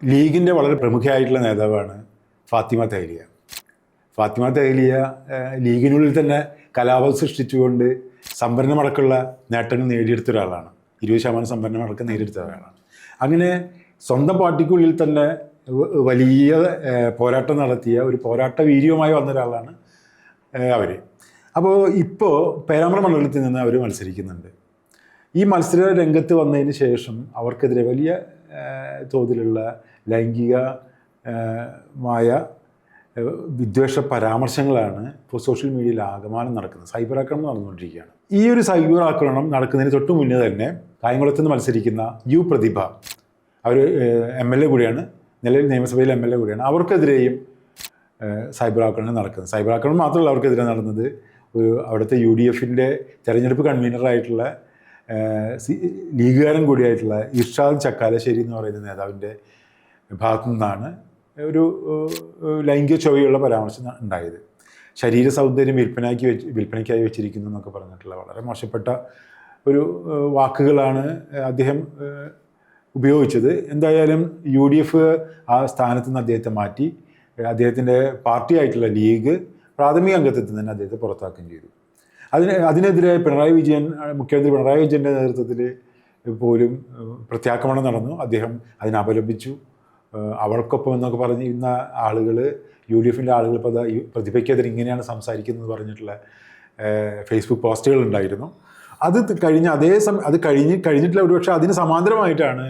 ലീഗിൻ്റെ വളരെ പ്രമുഖയായിട്ടുള്ള നേതാവാണ് ഫാത്തിമ തെഹ്ലിയ. ഫാത്തിമ തെഹ്ലിയ ലീഗിനുള്ളിൽ തന്നെ കലാപം സൃഷ്ടിച്ചുകൊണ്ട് സംവരണമടക്കമുള്ള നേട്ടങ്ങൾ നേടിയെടുത്ത ഒരാളാണ്. 20% സംവരണമടക്കം നേടിയെടുത്ത ഒരാളാണ്. അങ്ങനെ സ്വന്തം പാർട്ടിക്കുള്ളിൽ തന്നെ വലിയ പോരാട്ടം നടത്തിയ ഒരു പോരാട്ട വീര്യവുമായി വന്ന ഒരാളാണ് അവർ. അപ്പോൾ ഇപ്പോൾ പേരാമ്പ്ര മണ്ഡലത്തിൽ നിന്ന് അവർ മത്സരിക്കുന്നുണ്ട്. ഈ മത്സര രംഗത്ത് വന്നതിന് ശേഷം അവർക്കെതിരെ വലിയ തോതിലുള്ള ലൈംഗികമായ വിദ്വേഷ പരാമർശങ്ങളാണ് ഇപ്പോൾ സോഷ്യൽ മീഡിയയിൽ ആകമാനം നടക്കുന്നത്. സൈബർ ആക്രമണം നടന്നുകൊണ്ടിരിക്കുകയാണ്. ഈ ഒരു സൈബർ ആക്രമണം നടക്കുന്നതിന് തൊട്ട് മുന്നേ തന്നെ കായംകുളത്ത് നിന്ന് മത്സരിക്കുന്ന യു പ്രതിഭ, അവർ MLA കൂടിയാണ്, നിലവിൽ നിയമസഭയിൽ MLA കൂടിയാണ്. അവർക്കെതിരെയും സൈബർ ആക്രമണം നടക്കുന്നത്. സൈബർ ആക്രമണം മാത്രമല്ല, അവർക്കെതിരെ നടന്നത് അവിടുത്തെ UDFൻ്റെ തെരഞ്ഞെടുപ്പ് കൺവീനറായിട്ടുള്ള ലീഗുകാരൻ കൂടിയായിട്ടുള്ള ഇർഷാദ് ചക്കാലശ്ശേരി എന്ന് പറയുന്ന നേതാവിൻ്റെ ഭാഗത്തു നിന്നാണ് ഒരു ലൈംഗിക ചൊവ്വയുള്ള പരാമർശം ഉണ്ടായത്. ശരീര സൗന്ദര്യം വിൽപ്പനയ്ക്കായി വെച്ചിരിക്കുന്നു എന്നൊക്കെ പറഞ്ഞിട്ടുള്ള വളരെ മോശപ്പെട്ട ഒരു വാക്കുകളാണ് അദ്ദേഹം ഉപയോഗിച്ചത്. എന്തായാലും UDF ആ സ്ഥാനത്ത് നിന്ന് അദ്ദേഹത്തെ മാറ്റി അദ്ദേഹത്തിൻ്റെ പാർട്ടിയായിട്ടുള്ള ലീഗ് പ്രാഥമിക അംഗത്വത്തിൽ തന്നെ അദ്ദേഹത്തെ പുറത്താക്കുകയും ചെയ്തു. അതിനെതിരെ മുഖ്യമന്ത്രി പിണറായി വിജയൻ്റെ നേതൃത്വത്തിൽ പോലും പ്രത്യാക്രമണം നടന്നു. അദ്ദേഹം അതിനപലപിച്ചു. അവൾക്കൊപ്പം എന്നൊക്കെ പറഞ്ഞിരുന്ന ആളുകൾ, UDFൻ്റെ ആളുകൾ ഇപ്പോൾ പ്രതിഭയ്ക്കെതിരെ ഇങ്ങനെയാണ് സംസാരിക്കുന്നത് പറഞ്ഞിട്ടുള്ള ഫേസ്ബുക്ക് പോസ്റ്റുകൾ ഉണ്ടായിരുന്നു. അത് കഴിഞ്ഞിട്ടുള്ള ഒരുപക്ഷെ അതിന് സമാന്തരമായിട്ടാണ്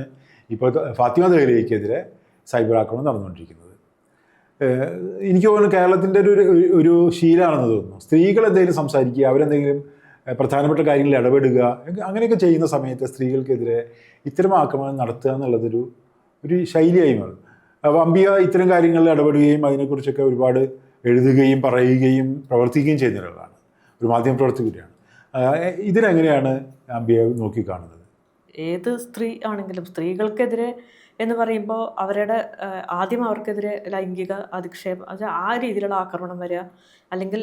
ഇപ്പോൾ ഫാത്തിമ തെഹ്ലിയക്കെതിരെ സൈബർ ആക്രമണം നടന്നുകൊണ്ടിരിക്കുന്നത്. എനിക്ക് തോന്നുന്നു കേരളത്തിൻ്റെ ഒരു ശീലമാണെന്ന് തോന്നുന്നു. സ്ത്രീകൾ എന്തെങ്കിലും സംസാരിക്കുക, അവരെന്തെങ്കിലും പ്രധാനപ്പെട്ട കാര്യങ്ങളിൽ ഇടപെടുക, അങ്ങനെയൊക്കെ ചെയ്യുന്ന സമയത്ത് സ്ത്രീകൾക്കെതിരെ ഇത്തരം ആക്രമണം നടത്തുക എന്നുള്ളതൊരു ശൈലിയായി മാറും. അംബിക ഇത്തരം കാര്യങ്ങളിൽ ഇടപെടുകയും അതിനെക്കുറിച്ചൊക്കെ ഒരുപാട് എഴുതുകയും പറയുകയും പ്രവർത്തിക്കുകയും ചെയ്യുന്ന ഒരാളാണ്, ഒരു മാധ്യമപ്രവർത്തകയാണ്. ഇതിനെങ്ങനെയാണ് അംബിക നോക്കിക്കാണുന്നത്? ഏത് സ്ത്രീ ആണെങ്കിലും സ്ത്രീകൾക്കെതിരെ എന്ന് പറയുമ്പോൾ ആദ്യം അവർക്കെതിരെ ലൈംഗിക അധിക്ഷേപം, അത് ആ രീതിയിലുള്ള ആക്രമണം വരിക, അല്ലെങ്കിൽ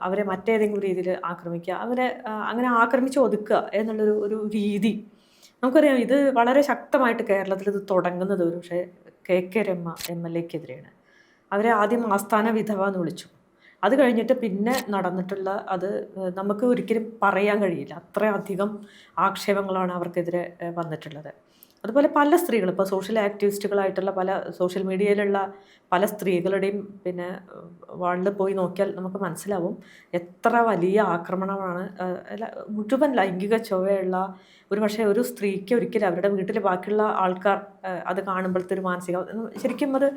അവരെ മറ്റേതെങ്കിലും രീതിയിൽ ആക്രമിക്കുക, അങ്ങനെ ആക്രമിച്ച് ഒതുക്കുക എന്നുള്ളൊരു രീതി നമുക്കറിയാം. ഇത് വളരെ ശക്തമായിട്ട് കേരളത്തിൽ ഇത് തുടങ്ങുന്നത് പക്ഷേ KK രമ MLAക്കെതിരെയാണ്. അവരെ ആദ്യം ആസ്ഥാന വിധവ എന്ന് വിളിച്ചു. അത് കഴിഞ്ഞിട്ട് പിന്നെ നടന്നിട്ടുള്ള അത് നമുക്ക് ഒരിക്കലും പറയാൻ കഴിയില്ല, അത്രയധികം ആക്ഷേപങ്ങളാണ് അവർക്കെതിരെ വന്നിട്ടുള്ളത്. അതുപോലെ പല സ്ത്രീകൾ, ഇപ്പോൾ സോഷ്യൽ ആക്ടിവിസ്റ്റുകളായിട്ടുള്ള പല സോഷ്യൽ മീഡിയയിലുള്ള പല സ്ത്രീകളുടെയും വാളിൽ പോയി നോക്കിയാൽ നമുക്ക് മനസ്സിലാവും എത്ര വലിയ ആക്രമണമാണ്. മുഴുവൻ ലൈംഗിക ചൊവ്വയുള്ള ഒരു സ്ത്രീക്ക് ഒരിക്കലും അവരുടെ വീട്ടിൽ ബാക്കിയുള്ള ആൾക്കാർ അത് കാണുമ്പോഴത്തെ ഒരു മാനസിക, ശരിക്കും അത്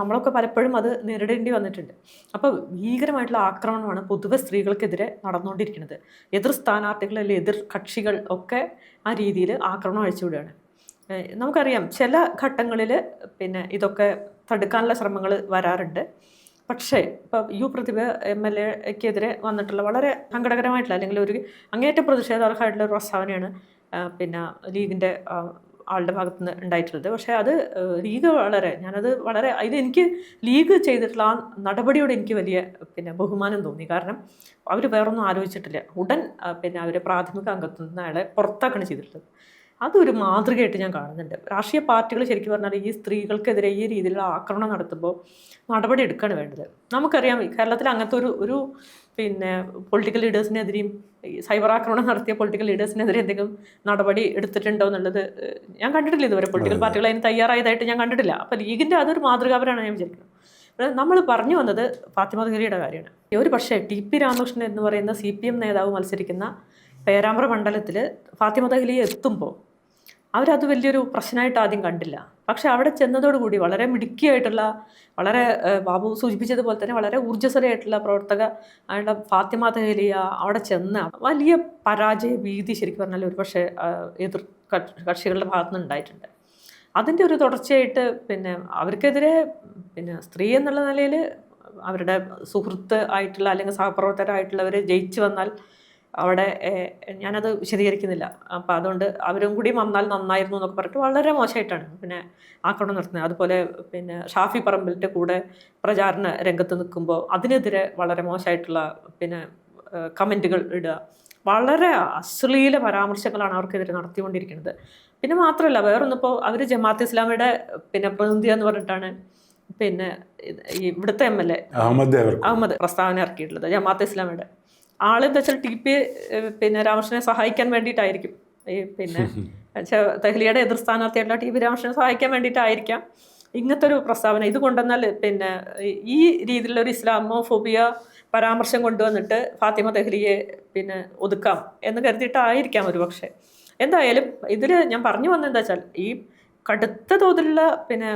നമ്മളൊക്കെ പലപ്പോഴും അത് നേരിടേണ്ടി വന്നിട്ടുണ്ട്. അപ്പോൾ ഭീകരമായിട്ടുള്ള ആക്രമണമാണ് പൊതുവെ സ്ത്രീകൾക്കെതിരെ നടന്നുകൊണ്ടിരിക്കുന്നത്. എതിർ സ്ഥാനാർത്ഥികൾ അല്ലെങ്കിൽ എതിർ കക്ഷികൾ ഒക്കെ ആ രീതിയിൽ ആക്രമണം അഴിച്ചുവിടുകയാണ്. നമുക്കറിയാം ചില ഘട്ടങ്ങളിൽ ഇതൊക്കെ തടുക്കാനുള്ള ശ്രമങ്ങൾ വരാറുണ്ട്. പക്ഷേ ഇപ്പോൾ യു പ്രതിഭ MLAക്കെതിരെ വന്നിട്ടുള്ള വളരെ സങ്കടകരമായിട്ടുള്ള അല്ലെങ്കിൽ ഒരു അങ്ങേയറ്റം പ്രതിഷേധാർഹമായിട്ടുള്ള ഒരു പ്രസ്താവനയാണ് ലീഗിൻ്റെ ആളുടെ ഭാഗത്തു നിന്ന് ഉണ്ടായിട്ടുള്ളത്. പക്ഷേ അത് ലീഗ് എനിക്ക് ലീഗ് ചെയ്തിട്ടുള്ള ആ നടപടിയോട് എനിക്ക് വലിയ ബഹുമാനം തോന്നി. കാരണം അവർ വേറൊന്നും ആലോചിച്ചിട്ടില്ല. ഉടൻ അവർ പ്രാഥമിക അംഗത്വത്തിൽ നിന്ന് അയാളെ പുറത്താക്കാണ് ചെയ്തിട്ടുള്ളത്. അതൊരു മാതൃകയായിട്ട് ഞാൻ കാണുന്നുണ്ട്. രാഷ്ട്രീയ പാർട്ടികൾ ശരിക്കും പറഞ്ഞാൽ ഈ സ്ത്രീകൾക്കെതിരെ ഈ രീതിയിലുള്ള ആക്രമണം നടത്തുമ്പോൾ നടപടി എടുക്കുകയാണ് വേണ്ടത്. നമുക്കറിയാം കേരളത്തിൽ അങ്ങനത്തെ ഒരു പൊളിറ്റിക്കൽ ലീഡേഴ്സിനെതിരെയും സൈബർ ആക്രമണം നടത്തിയ പൊളിറ്റിക്കൽ ലീഡേഴ്സിനെതിരെ എന്തെങ്കിലും നടപടി എടുത്തിട്ടുണ്ടോ എന്നുള്ളത് ഞാൻ കണ്ടിട്ടില്ല ഇതുവരെ. പൊളിറ്റിക്കൽ പാർട്ടികൾ അതിന് തയ്യാറായതായിട്ട് ഞാൻ കണ്ടിട്ടില്ല. അപ്പോൾ ലീഗിൻ്റെ അതൊരു മാതൃകാപരമാണ് ഞാൻ വിചാരിക്കുന്നത്. നമ്മൾ പറഞ്ഞു വന്നത് ഫാത്തിമ തെഹ്ലിയുടെ കാര്യമാണ്. ഒരു പക്ഷേ TP രാമകൃഷ്ണൻ എന്ന് പറയുന്ന CPM നേതാവ് മത്സരിക്കുന്ന പേരാമ്പ്ര മണ്ഡലത്തിൽ ഫാത്തിമ തെഹ്ലിയ എത്തുമ്പോൾ അവരത് വലിയൊരു പ്രശ്നമായിട്ട് ആദ്യം കണ്ടില്ല. പക്ഷെ അവിടെ ചെന്നതോടുകൂടി വളരെ മിടുക്കിയായിട്ടുള്ള, വളരെ ബാബു സൂചിപ്പിച്ചതുപോലെ തന്നെ വളരെ ഊർജ്ജസ്വലയായിട്ടുള്ള പ്രവർത്തക ആയിട്ടുള്ള ഫാത്തിമ തെഹ്ലിയ അവിടെ ചെന്ന വലിയ പരാജയ ഭീതി ശരിക്കും പറഞ്ഞാൽ ഒരു പക്ഷേ എതിർ കക്ഷികളുടെ ഭാഗത്തുനിന്ന് ഉണ്ടായിട്ടുണ്ട്. അതിൻ്റെ ഒരു തുടർച്ചയായിട്ട് അവർക്കെതിരെ സ്ത്രീ എന്നുള്ള നിലയിൽ അവരുടെ സുഹൃത്ത് ആയിട്ടുള്ള അല്ലെങ്കിൽ സഹപ്രവർത്തകരായിട്ടുള്ളവർ ജയിച്ചു വന്നാൽ അവിടെ ഞാനത് വിശദീകരിക്കുന്നില്ല. അപ്പം അതുകൊണ്ട് അവരും കൂടി വന്നാൽ നന്നായിരുന്നു എന്നൊക്കെ പറഞ്ഞിട്ട് വളരെ മോശമായിട്ടാണ് ആക്രമണം നടത്തുന്നത്. അതുപോലെ ഷാഫി പറമ്പിലിൻ്റെ കൂടെ പ്രചാരണ രംഗത്ത് നിൽക്കുമ്പോൾ അതിനെതിരെ വളരെ മോശമായിട്ടുള്ള കമൻറ്റുകൾ ഇടുക. വളരെ അശ്ലീല പരാമർശങ്ങളാണ് അവർക്കെതിരെ നടത്തിക്കൊണ്ടിരിക്കുന്നത്. പിന്നെ മാത്രമല്ല വേറൊന്നിപ്പോൾ അവർ ജമാഅത്ത് ഇസ്ലാമിയുടെ പിന്നെ പ്രതിനിധി എന്ന് പറഞ്ഞിട്ടാണ് പിന്നെ ഈ ഇവിടുത്തെ MLA അഹമ്മദ് പ്രസ്താവന ഇറക്കിയിട്ടുള്ളത്. ജമാഅത്ത് ഇസ്ലാമിയുടെ ആളെന്താ വെച്ചാൽ TP പിന്നെ രാമകൃഷ്ണനെ സഹായിക്കാൻ വേണ്ടിയിട്ടായിരിക്കും, ഈ പിന്നെ തെഹ്ലിയയുടെ എതിർ സ്ഥാനാർത്ഥിയായിട്ടുള്ള TP രാമകൃഷ്ണനെ സഹായിക്കാൻ വേണ്ടിയിട്ടായിരിക്കാം ഇങ്ങനത്തെ ഒരു പ്രസ്താവന. ഇത് കൊണ്ടുവന്നാൽ പിന്നെ ഈ രീതിയിലുള്ള ഒരു ഇസ്ലാമോഫോബിയ പരാമർശം കൊണ്ടുവന്നിട്ട് ഫാത്തിമ തെഹ്ലിയെ പിന്നെ ഒതുക്കാം എന്ന് കരുതിയിട്ടായിരിക്കാം ഒരു പക്ഷേ. എന്തായാലും ഇതിൽ ഞാൻ പറഞ്ഞു വന്നതെന്താ വെച്ചാൽ ഈ കടുത്ത തോതിലുള്ള പിന്നെ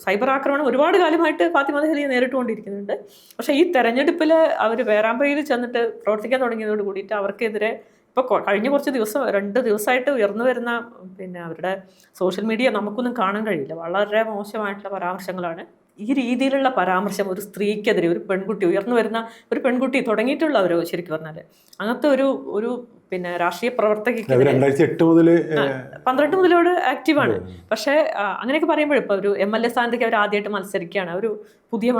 സൈബർ ആക്രമണം ഒരുപാട് കാലമായിട്ട് ഫാത്തിമ തെഹ്ലിയെ നേരിട്ടുകൊണ്ടിരിക്കുന്നുണ്ട്. പക്ഷേ ഈ തെരഞ്ഞെടുപ്പിൽ അവർ പേരാമ്പ്രയിൽ ചെന്നിട്ട് പ്രവർത്തിക്കാൻ തുടങ്ങിയതോട് കൂടിയിട്ട് അവർക്കെതിരെ ഇപ്പോൾ കഴിഞ്ഞ കുറച്ച് ദിവസം 2 ദിവസമായിട്ട് ഉയർന്നു വരുന്ന പിന്നെ അവരുടെ സോഷ്യൽ മീഡിയ നമുക്കൊന്നും കാണാൻ കഴിയില്ല. വളരെ മോശമായിട്ടുള്ള പരാമർശങ്ങളാണ്. ഈ രീതിയിലുള്ള പരാമർശം ഒരു സ്ത്രീക്കെതിരെ, ഒരു പെൺകുട്ടി, ഉയർന്നു വരുന്ന ഒരു പെൺകുട്ടി തുടങ്ങിയിട്ടുള്ളവരോ ശരിക്കും പറഞ്ഞാൽ അങ്ങനത്തെ ഒരു പിന്നെ രാഷ്ട്രീയ പ്രവർത്തകയ്ക്ക് 12 മുതലോട് ആക്റ്റീവാണ്. പക്ഷേ അങ്ങനെയൊക്കെ പറയുമ്പോൾ ഇപ്പോൾ ഒരു MLA സ്ഥാനത്തേക്ക് അവർ ആദ്യമായിട്ട് മത്സരിക്കുകയാണ്. ഒരു പുതിയ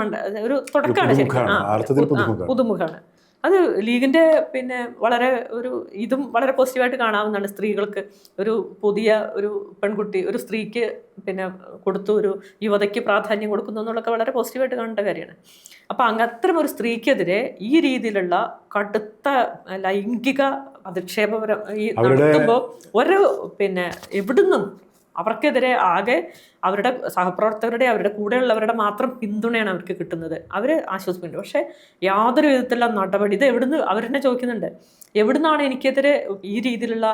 ഒരു തുടക്കമാണ് ശരിക്കും, പുതുമുഖമാണ്. അത് ലീഗിൻ്റെ പിന്നെ വളരെ ഇതും വളരെ പോസിറ്റീവായിട്ട് കാണാവുന്നതാണ്. സ്ത്രീകൾക്ക് ഒരു പുതിയ ഒരു പെൺകുട്ടി, ഒരു സ്ത്രീക്ക് പിന്നെ കൊടുത്തു, ഒരു യുവതയ്ക്ക് പ്രാധാന്യം കൊടുക്കുന്നു എന്നുള്ളതൊക്കെ വളരെ പോസിറ്റീവായിട്ട് കാണേണ്ട കാര്യമാണ്. അപ്പോൾ അത്തരം ഒരു സ്ത്രീക്കെതിരെ ഈ രീതിയിലുള്ള കടുത്ത ലൈംഗിക അധിക്ഷേപപരം ഈ നടത്തുമ്പോൾ ഒരു പിന്നെ എവിടുന്നും അവർക്കെതിരെ ആകെ അവരുടെ സഹപ്രവർത്തകരുടെ, അവരുടെ കൂടെയുള്ളവരുടെ മാത്രം പിന്തുണയാണ് അവർക്ക് കിട്ടുന്നത്. അവർ ആശ്വസിക്കുന്നുണ്ട്. പക്ഷേ യാതൊരു വിധത്തിലുള്ള നടപടി, ഇത് എവിടുന്ന് അവർ തന്നെ ചോദിക്കുന്നുണ്ട്, എവിടുന്നാണ് എനിക്കെതിരെ ഈ രീതിയിലുള്ള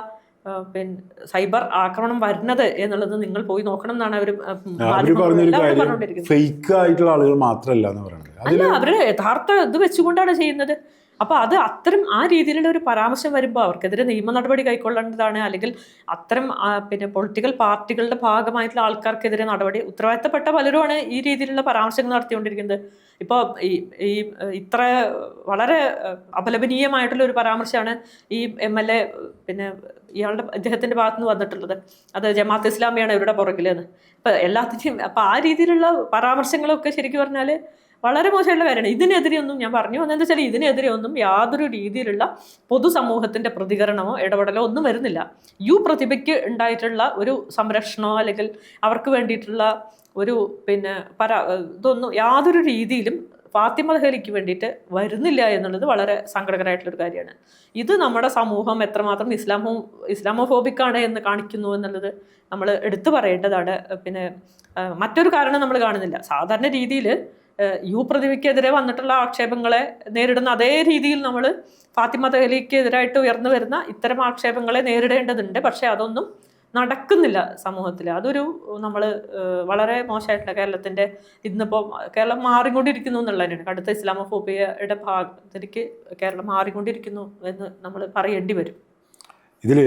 പിന്നെ സൈബർ ആക്രമണം വരുന്നത് എന്നുള്ളത് നിങ്ങൾ പോയി നോക്കണം എന്നാണ് അവർ പറഞ്ഞുകൊണ്ടിരിക്കുന്നത്. ഫേക്ക് ആയിട്ടുള്ള ആളുകൾ മാത്രമല്ല എന്ന് പറയുന്നത്, അല്ല അവര് യഥാർത്ഥ ഇത് വെച്ചുകൊണ്ടാണ് ചെയ്യുന്നത്. അപ്പോൾ അത് അത്തരം ആ രീതിയിലുള്ള ഒരു പരാമർശം വരുമ്പോൾ അവർക്കെതിരെ നിയമ നടപടി കൈക്കൊള്ളേണ്ടതാണ്. അല്ലെങ്കിൽ അത്തരം പിന്നെ പൊളിറ്റിക്കൽ പാർട്ടികളുടെ ഭാഗമായിട്ടുള്ള ആൾക്കാർക്കെതിരെ നടപടി, ഉത്തരവാദിത്തപ്പെട്ട പലരുമാണ് ഈ രീതിയിലുള്ള പരാമർശങ്ങൾ നടത്തിക്കൊണ്ടിരിക്കുന്നത്. ഇപ്പോൾ ഈ ഇത്ര വളരെ അപലപനീയമായിട്ടുള്ള ഒരു പരാമർശമാണ് ഈ MLA പിന്നെ ഇദ്ദേഹത്തിൻ്റെ ഭാഗത്ത് നിന്ന് വന്നിട്ടുള്ളത്. അത് ജമാഅത്ത് ഇസ്ലാമിയാണ് ഇവരുടെ പുറകിലെന്ന്. അപ്പോൾ എല്ലാത്തിനും അപ്പോൾ ആ രീതിയിലുള്ള പരാമർശങ്ങളൊക്കെ ശരിക്കും പറഞ്ഞാൽ വളരെ മോശമായിട്ടുള്ള കാര്യമാണ്. ഇതിനെതിരെയൊന്നും ഞാൻ പറഞ്ഞു വന്നതെന്ന് വെച്ചാൽ ഇതിനെതിരെ ഒന്നും യാതൊരു രീതിയിലുള്ള പൊതുസമൂഹത്തിൻ്റെ പ്രതികരണമോ ഇടപെടലോ ഒന്നും വരുന്നില്ല. പ്രതിഭയ്ക്ക് ഉണ്ടായിട്ടുള്ള ഒരു സംരക്ഷണമോ അല്ലെങ്കിൽ അവർക്ക് വേണ്ടിയിട്ടുള്ള ഒരു പിന്നെ ഇതൊന്നും യാതൊരു രീതിയിലും ഫാത്തിമ തെഹ്ലിക്ക് വേണ്ടിയിട്ട് വരുന്നില്ല എന്നുള്ളത് വളരെ സങ്കടകരമായിട്ടുള്ളൊരു കാര്യമാണ്. ഇത് നമ്മുടെ സമൂഹം എത്രമാത്രം ഇസ്ലാമോഫോബിക്കാണ് എന്ന് കാണിക്കുന്നു എന്നുള്ളത് നമ്മൾ എടുത്തു പറയേണ്ടതാണ്. പിന്നെ മറ്റൊരു കാരണം നമ്മൾ കാണുന്നില്ല. സാധാരണ രീതിയിൽ പ്രതിഭയ്ക്കെതിരെ വന്നിട്ടുള്ള ആക്ഷേപങ്ങളെ നേരിടുന്ന അതേ രീതിയിൽ നമ്മൾ ഫാത്തിമ തെഹ്ലിക്കെതിരായിട്ട് ഉയർന്നു വരുന്ന ഇത്തരം ആക്ഷേപങ്ങളെ നേരിടേണ്ടതുണ്ട്. പക്ഷേ അതൊന്നും നടക്കുന്നില്ല സമൂഹത്തിൽ. അതൊരു നമ്മൾ വളരെ മോശമായിട്ടുള്ള കേരളത്തിൻ്റെ ഇന്നിപ്പോൾ കേരളം മാറിക്കൊണ്ടിരിക്കുന്നു എന്നുള്ളതിനാണ്. കടുത്ത ഇസ്ലാമോഫോബിയയുടെ ഭാഗത്തേക്ക് കേരളം മാറിക്കൊണ്ടിരിക്കുന്നു എന്ന് നമ്മൾ പറയേണ്ടി വരും. ഇതിൽ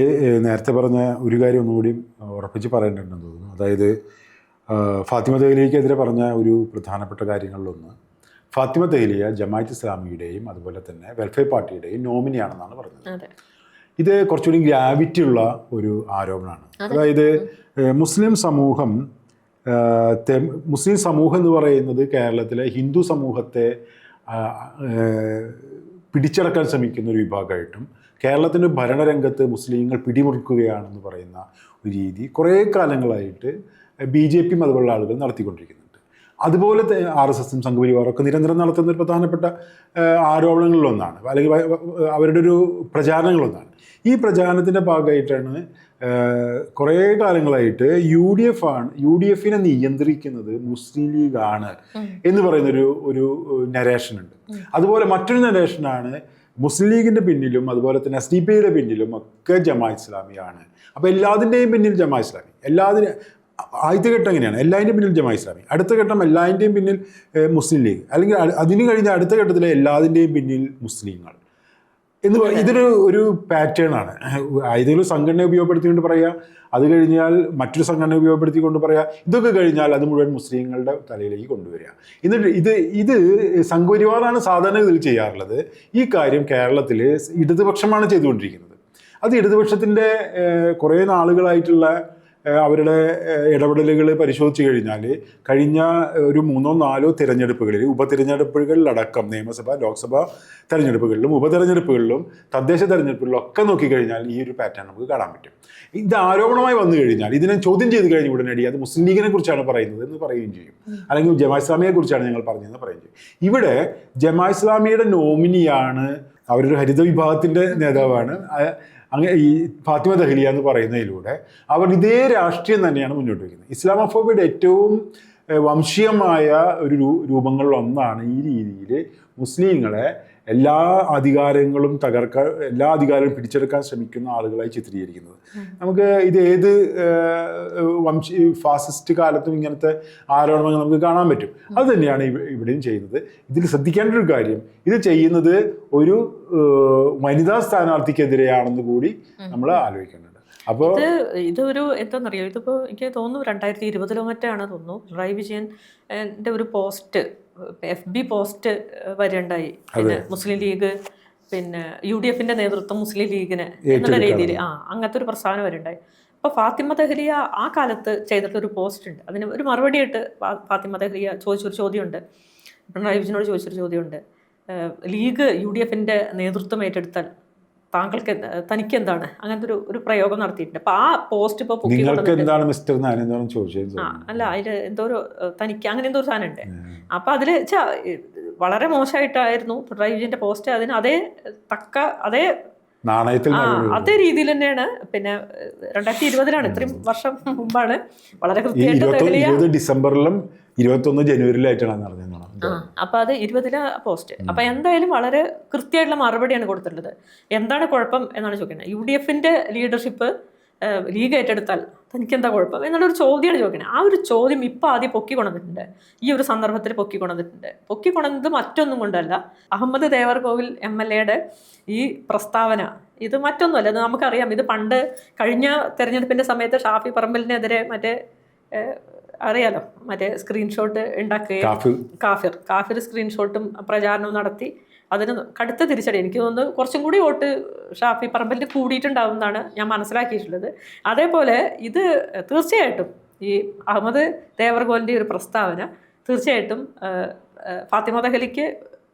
നേരത്തെ പറഞ്ഞ ഒരു കാര്യം ഒന്നുകൂടി ഉറപ്പിച്ച് പറയേണ്ടതുണ്ടെന്ന് തോന്നുന്നു. അതായത് ഫാത്തിമ തെഹ്ലിക്കെതിരെ പറഞ്ഞ ഒരു പ്രധാനപ്പെട്ട കാര്യങ്ങളിലൊന്ന്, ഫാത്തിമ തെഹ്ലിയ ജമാഅത്ത് ഇസ്ലാമിയുടെയും അതുപോലെ തന്നെ വെൽഫെയർ പാർട്ടിയുടെയും നോമിനിയാണെന്നാണ് പറഞ്ഞത്. ഇത് കുറച്ചുകൂടി ഗ്രാവിറ്റി ഉള്ള ഒരു ആരോപണമാണ്. അതായത് മുസ്ലിം സമൂഹം എന്ന് പറയുന്നത് കേരളത്തിലെ ഹിന്ദു സമൂഹത്തെ പിടിച്ചടക്കാൻ ശ്രമിക്കുന്ന ഒരു വിഭാഗമായിട്ടും കേരളത്തിൻ്റെ ഭരണരംഗത്ത് മുസ്ലിങ്ങൾ പിടിമുറുക്കുകയാണെന്ന് പറയുന്ന ഒരു രീതി കുറേ കാലങ്ങളായിട്ട് BJP അതുപോലുള്ള ആളുകൾ നടത്തിക്കൊണ്ടിരിക്കുന്നുണ്ട്. അതുപോലെ RSSും സംഘപരിവാറൊക്കെ നിരന്തരം നടത്തുന്ന ഒരു പ്രധാനപ്പെട്ട ആരോപണങ്ങളിലൊന്നാണ്, അല്ലെങ്കിൽ അവരുടെ ഒരു പ്രചാരണങ്ങളൊന്നാണ്. ഈ പ്രചാരണത്തിൻ്റെ ഭാഗമായിട്ടാണ് കുറേ കാലങ്ങളായിട്ട് UDF-നെ നിയന്ത്രിക്കുന്നത് മുസ്ലിം ലീഗാണ് എന്ന് പറയുന്നൊരു നരേഷൻ ഉണ്ട്. അതുപോലെ മറ്റൊരു നരേഷനാണ് മുസ്ലിം ലീഗിൻ്റെ പിന്നിലും അതുപോലെ തന്നെ SDPIയുടെ പിന്നിലും ഒക്കെ ജമാഅത്ത് ഇസ്ലാമിയാണ്. അപ്പോൾ എല്ലാതിൻ്റെയും പിന്നിൽ ജമാഅത്ത് ഇസ്ലാമി, ആദ്യത്തെ ഘട്ടം എങ്ങനെയാണ് എല്ലാതിൻ്റെയും പിന്നിൽ ജമാഅത്ത് ഇസ്ലാമി, അടുത്ത ഘട്ടം എല്ലാതിൻ്റെയും പിന്നിൽ മുസ്ലിം ലീഗ്, അല്ലെങ്കിൽ അതിന് കഴിഞ്ഞ അടുത്ത ഘട്ടത്തിലെ എല്ലാതിൻ്റെയും പിന്നിൽ മുസ്ലിങ്ങൾ എന്ന് ഇതൊരു പാറ്റേൺ ആണ്. ഏതെങ്കിലും സംഘടന ഉപയോഗപ്പെടുത്തിക്കൊണ്ട് പറയുക, അത് കഴിഞ്ഞാൽ മറ്റൊരു സംഘടന ഉപയോഗപ്പെടുത്തിക്കൊണ്ട് പറയുക, ഇതൊക്കെ കഴിഞ്ഞാൽ അത് മുഴുവൻ മുസ്ലിങ്ങളുടെ തലയിലേക്ക് കൊണ്ടുവരിക. എന്നിട്ട് ഇത് സംഘപരിവാറാണ് സാധാരണ ഇതിൽ ചെയ്യാറുള്ളത്. ഈ കാര്യം കേരളത്തിൽ ഇടതുപക്ഷമാണ് ചെയ്തുകൊണ്ടിരിക്കുന്നത്. അത് ഇടതുപക്ഷത്തിൻ്റെ കുറേ നാളുകളായിട്ടുള്ള അവരുടെ ഇടപെടലുകൾ പരിശോധിച്ച് കഴിഞ്ഞാൽ കഴിഞ്ഞ ഒരു 3-4 തിരഞ്ഞെടുപ്പുകളിൽ ഉപതിരഞ്ഞെടുപ്പുകളിലടക്കം നിയമസഭ, ലോക്സഭ തെരഞ്ഞെടുപ്പുകളിലും ഉപതെരഞ്ഞെടുപ്പുകളിലും തദ്ദേശ തെരഞ്ഞെടുപ്പുകളിലും ഒക്കെ നോക്കിക്കഴിഞ്ഞാൽ ഈ ഒരു പാറ്റേൺ നമുക്ക് കാണാൻ പറ്റും. ഇത് ആരോപണമായി വന്നു കഴിഞ്ഞാൽ ഇതിനെ ചോദ്യം ചെയ്ത് കഴിഞ്ഞ ഉടനടി അത് മുസ്ലിം ലീഗിനെ കുറിച്ചാണ് പറയുന്നത് എന്ന് പറയുകയും ചെയ്യും, അല്ലെങ്കിൽ ജമാഅത്ത് ഇസ്ലാമിയെ കുറിച്ചാണ് ഞങ്ങൾ പറഞ്ഞതെന്ന് പറയുകയും ചെയ്യും. ഇവിടെ ജമാഅത്ത് ഇസ്ലാമിയുടെ നോമിനിയാണ്, അവരൊരു ഹരിത വിഭാഗത്തിൻ്റെ നേതാവാണ് ഈ ഫാത്തിമ ദഹ്ലിയ എന്ന് പറയുന്നതിലൂടെ അവർ ഇതേ രാഷ്ട്രീയം തന്നെയാണ് മുന്നോട്ട് വയ്ക്കുന്നത്. ഇസ്ലാമോഫോബിയുടെ ഏറ്റവും വംശീയമായ ഒരു രൂപങ്ങളിലൊന്നാണ് ഈ രീതിയിൽ മുസ്ലിങ്ങളെ എല്ലാ അധികാരങ്ങളും എല്ലാ അധികാരവും പിടിച്ചെടുക്കാൻ ശ്രമിക്കുന്ന ആളുകളായി ചിത്രീകരിക്കുന്നത്. നമുക്ക് ഇത് ഏത് ഫാസിസ്റ്റ് കാലത്തും ഇങ്ങനത്തെ ആരോപണങ്ങൾ നമുക്ക് കാണാൻ പറ്റും. അത് തന്നെയാണ് ഇവിടെയും ചെയ്യുന്നത്. ഇതിൽ ശ്രദ്ധിക്കേണ്ട ഒരു കാര്യം, ഇത് ചെയ്യുന്നത് ഒരു വനിതാ സ്ഥാനാർത്ഥിക്കെതിരെയാണെന്ന് കൂടി നമ്മൾ ആലോചിക്കുന്നുണ്ട്. അപ്പോൾ ഇതൊരു എന്താണെന്നറിയോ, ഇതിപ്പോൾ എനിക്ക് തോന്നുന്നു 2020 മറ്റാണ് തോന്നുന്നു പിണറായി വിജയൻ്റെ ഒരു പോസ്റ്റ്, FB പോസ്റ്റ് വരണ്ടായി. പിന്നെ മുസ്ലിം ലീഗ്, പിന്നെ UDFന്റെ നേതൃത്വം മുസ്ലിം ലീഗിന് എന്നുള്ള രീതിയിൽ അങ്ങനത്തെ ഒരു പ്രസ്താവന വരണ്ടായി. അപ്പോൾ ഫാത്തിമ ദഹ്ലിയ ആ കാലത്ത് ചെയ്തിട്ടൊരു പോസ്റ്റ് ഉണ്ട്. അതിന് ഒരു മറുപടിയായിട്ട് ഫാത്തിമ ദഹ്ലിയ ചോദിച്ചൊരു ചോദ്യമുണ്ട്, പിണറായി വിജയനോട് ചോദിച്ചൊരു ചോദ്യമുണ്ട്, ലീഗ് UDFന്റെ നേതൃത്വം ഏറ്റെടുത്താൽ തനിക്ക് എന്താണ്, അങ്ങനത്തെ ഒരു പ്രയോഗം നടത്തിയിട്ടുണ്ട്. അപ്പൊ ആ പോസ്റ്റ് ഇപ്പൊ അല്ല അതില് എന്തോ ഒരു തനിക്ക് അങ്ങനെ എന്തോ ഒരു സാധനം ഉണ്ട്. അപ്പൊ അതില് വളരെ മോശമായിട്ടായിരുന്നു പിണറായി വിജയന്റെ പോസ്റ്റ്. അതിന് അതേ രീതിയിൽ തന്നെയാണ്. പിന്നെ 2020 ഇത്രയും വർഷം മുമ്പാണ്, വളരെ കൃത്യമായിട്ട് ഡിസംബറിലും 21 ജനുവരിയിലായിട്ടാണ് നടന്നത്. അപ്പൊ അത് 20 പോസ്റ്റ്. അപ്പൊ എന്തായാലും വളരെ കൃത്യമായിട്ടുള്ള മറുപടിയാണ് കൊടുത്തിട്ടുള്ളത്. എന്താണ് കുഴപ്പം എന്നാണ് ചോദിക്കുന്നത്. UDFന്റെ ലീഡർഷിപ്പ് ലീഗ് ഏറ്റെടുത്താൽ തനിക്ക് എന്താ കുഴപ്പം എന്നുള്ളൊരു ചോദ്യമാണ് ചോദിക്കുന്നത്. ആ ഒരു ചോദ്യം ഇപ്പം ആദ്യം പൊക്കിക്കൊണ്ടിട്ടുണ്ട്, ഈ ഒരു സന്ദർഭത്തിൽ പൊക്കിക്കൊണ്ടത് മറ്റൊന്നും കൊണ്ടല്ല, അഹമ്മദ് ദേവർകോവിൽ MLA ഈ പ്രസ്താവന ഇത് മറ്റൊന്നുമല്ല. ഇത് നമുക്കറിയാം. ഇത് പണ്ട് കഴിഞ്ഞ തെരഞ്ഞെടുപ്പിന്റെ സമയത്ത് ഷാഫി പറമ്പലിനെതിരെ അറിയാലോ, സ്ക്രീൻഷോട്ട് ഉണ്ടാക്കുകയും കാഫിർ സ്ക്രീൻഷോട്ടും പ്രചാരണവും നടത്തി അതിന് കടുത്ത തിരിച്ചടി. എനിക്ക് തോന്നുന്നു കുറച്ചും കൂടി വോട്ട് ഷാഫി പറമ്പലിന് കൂടിയിട്ടുണ്ടാവും എന്നാണ് ഞാൻ മനസ്സിലാക്കിയിട്ടുള്ളത്. അതേപോലെ ഇത് തീർച്ചയായിട്ടും ഈ അഹമ്മദ് ദേവർകോലിൻ്റെ ഒരു പ്രസ്താവന തീർച്ചയായിട്ടും ഫാത്തിമ ദഹ്ലിക്ക്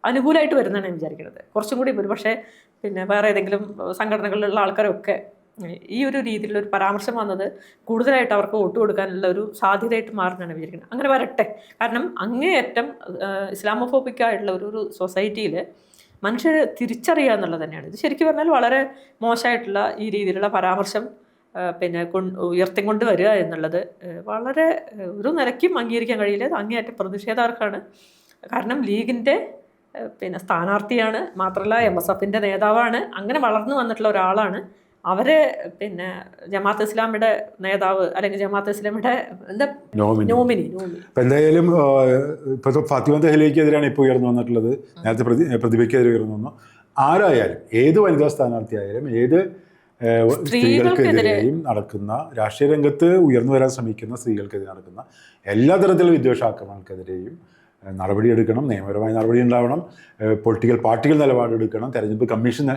അനുകൂലമായിട്ട് വരുന്നതാണ് ഞാൻ വിചാരിക്കുന്നത്. കുറച്ചും കൂടി പക്ഷേ പിന്നെ വേറെ ഏതെങ്കിലും സംഘടനകളിലുള്ള ആൾക്കാരൊക്കെ ഈ ഒരു രീതിയിലുള്ളൊരു പരാമർശം വന്നത് കൂടുതലായിട്ട് അവർക്ക് വോട്ട് കൊടുക്കാനുള്ള ഒരു സാധ്യതയായിട്ട് മാറുന്നതാണ് വിചാരിക്കുന്നത്. അങ്ങനെ വരട്ടെ. കാരണം അങ്ങേയറ്റം ഇസ്ലാമോഫോബിക്കായിട്ടുള്ള ഒരു സൊസൈറ്റിയിൽ മനുഷ്യരെ തിരിച്ചറിയുക എന്നുള്ളത് തന്നെയാണ്. ഇത് ശരിക്കും പറഞ്ഞാൽ വളരെ മോശമായിട്ടുള്ള ഈ രീതിയിലുള്ള പരാമർശം പിന്നെ ഉയർത്തിക്കൊണ്ട് വരിക എന്നുള്ളത് വളരെ ഒരു നിലയ്ക്കും അംഗീകരിക്കാൻ കഴിയില്ല. അത് അങ്ങേയറ്റം പ്രതിഷേധാർഹമാണ്. കാരണം ലീഗിൻ്റെ പിന്നെ സ്ഥാനാർത്ഥിയാണ്, മാത്രമല്ല MSFന്റെ നേതാവാണ്, അങ്ങനെ വളർന്നു വന്നിട്ടുള്ള ഒരാളാണ്. അവരെ പിന്നെ ജമാഅത്ത് ഇസ്ലാമിയുടെ നേതാവ് അല്ലെങ്കിൽ ജമാഅത്ത് ഇസ്ലാമിയുടെ നോമിനി. എന്തായാലും ഇപ്പോൾ ഫാത്തിമ ദഹ്ലിയക്കെതിരെയാണ് ഇപ്പോൾ ഉയർന്നു വന്നിട്ടുള്ളത്. നേരത്തെ പ്രതിഭയ്ക്കെതിരെ ഉയർന്നു വന്നു. ആരായാലും ഏത് വനിതാ സ്ഥാനാർത്ഥിയായാലും ഏത് സ്ത്രീകൾക്കെതിരെയും നടക്കുന്ന രാഷ്ട്രീയ രംഗത്ത് ഉയർന്നു വരാൻ ശ്രമിക്കുന്ന സ്ത്രീകൾക്കെതിരെ നടക്കുന്ന എല്ലാ തരത്തിലുള്ള വിദ്വേഷാക്രമണങ്ങൾക്കെതിരെയും നടപടിയെടുക്കണം. നിയമപരമായ നടപടി ഉണ്ടാവണം. പൊളിറ്റിക്കൽ പാർട്ടികൾ നിലപാടെടുക്കണം. തെരഞ്ഞെടുപ്പ് കമ്മീഷൻ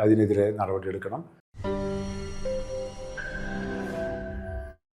അതിനെതിരെ നടപടിയെടുക്കണം.